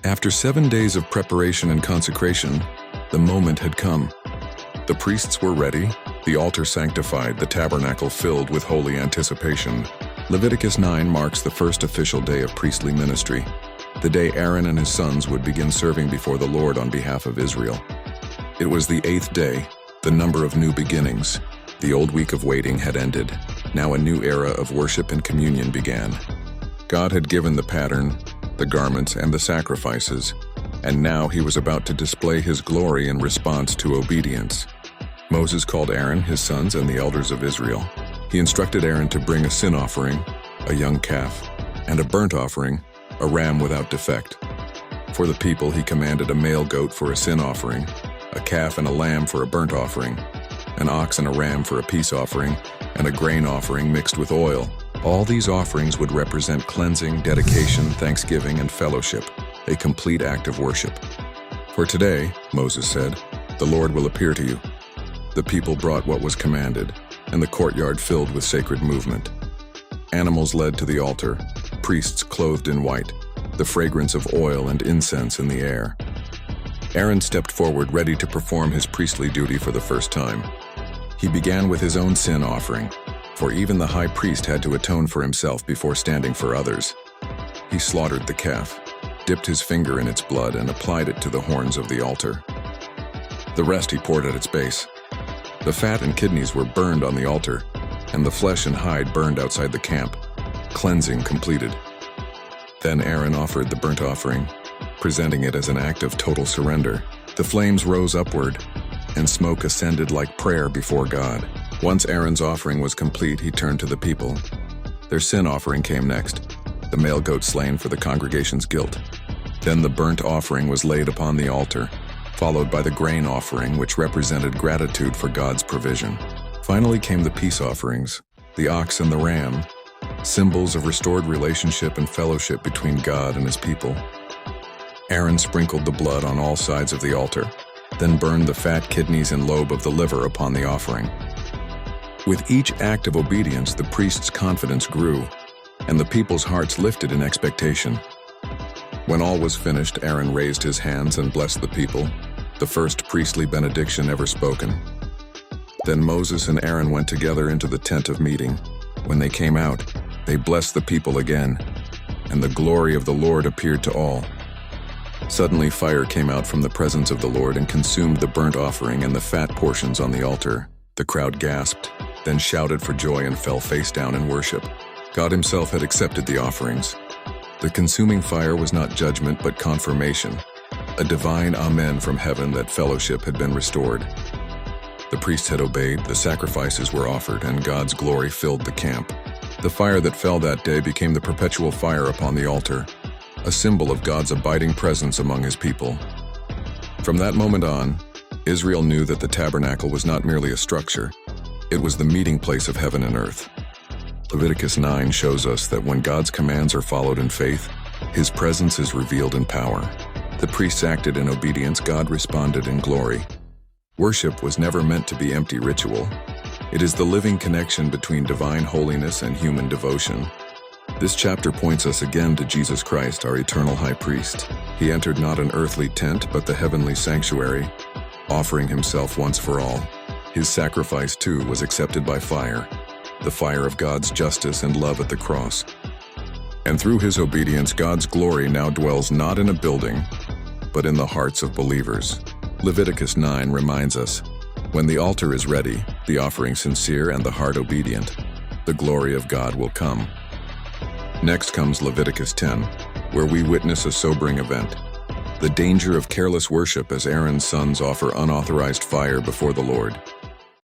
After 7 days of preparation and consecration, the moment had come. The priests were ready, the altar sanctified, the tabernacle filled with holy anticipation. Leviticus 9 marks the first official day of priestly ministry, the day Aaron and his sons would begin serving before the Lord on behalf of Israel. It was the 8th day, the number of new beginnings. The old week of waiting had ended. Now a new era of worship and communion began. God had given the pattern, the garments, and the sacrifices, and now he was about to display his glory in response to obedience. Moses called Aaron, his sons, and the elders of Israel. He instructed Aaron to bring a sin offering, a young calf, and a burnt offering, a ram without defect. For the people, he commanded a male goat for a sin offering, a calf and a lamb for a burnt offering, an ox and a ram for a peace offering, and a grain offering mixed with oil. All these offerings would represent cleansing, dedication, thanksgiving, and fellowship, a complete act of worship. For today, Moses said, the Lord will appear to you. The people brought what was commanded, and the courtyard filled with sacred movement. Animals led to the altar, priests clothed in white, the fragrance of oil and incense in the air. Aaron stepped forward, ready to perform his priestly duty for the first time. He began with his own sin offering, for even the high priest had to atone for himself before standing for others. He slaughtered the calf, dipped his finger in its blood, and applied it to the horns of the altar. The rest he poured at its base. The fat and kidneys were burned on the altar, and the flesh and hide burned outside the camp. Cleansing completed. Then Aaron offered the burnt offering, presenting it as an act of total surrender. The flames rose upward, and smoke ascended like prayer before God. Once Aaron's offering was complete, he turned to the people. Their sin offering came next, the male goat slain for the congregation's guilt. Then the burnt offering was laid upon the altar, followed by the grain offering, which represented gratitude for God's provision. Finally came the peace offerings, the ox and the ram, symbols of restored relationship and fellowship between God and his people. Aaron sprinkled the blood on all sides of the altar, then burned the fat kidneys and lobe of the liver upon the offering. With each act of obedience, the priest's confidence grew, and the people's hearts lifted in expectation. When all was finished, Aaron raised his hands and blessed the people, the first priestly benediction ever spoken. Then Moses and Aaron went together into the tent of meeting. When they came out, they blessed the people again, and the glory of the Lord appeared to all. Suddenly fire came out from the presence of the Lord and consumed the burnt offering and the fat portions on the altar. The crowd gasped, then shouted for joy and fell face down in worship. God himself had accepted the offerings. The consuming fire was not judgment but confirmation, a divine amen from heaven that fellowship had been restored. The priests had obeyed, the sacrifices were offered, and God's glory filled the camp. The fire that fell that day became the perpetual fire upon the altar, a symbol of God's abiding presence among his people. From that moment on, Israel knew that the tabernacle was not merely a structure, it was the meeting place of heaven and earth. Leviticus 9 shows us that when God's commands are followed in faith, his presence is revealed in power. The priests acted in obedience, God responded in glory. Worship was never meant to be empty ritual. It is the living connection between divine holiness and human devotion. This chapter points us again to Jesus Christ, our eternal high priest. He entered not an earthly tent, but the heavenly sanctuary, offering himself once for all. His sacrifice, too, was accepted by fire, the fire of God's justice and love at the cross. And through his obedience, God's glory now dwells not in a building, but in the hearts of believers. Leviticus 9 reminds us, when the altar is ready, the offering sincere and the heart obedient, the glory of God will come. Next comes Leviticus 10, where we witness a sobering event, the danger of careless worship as Aaron's sons offer unauthorized fire before the Lord.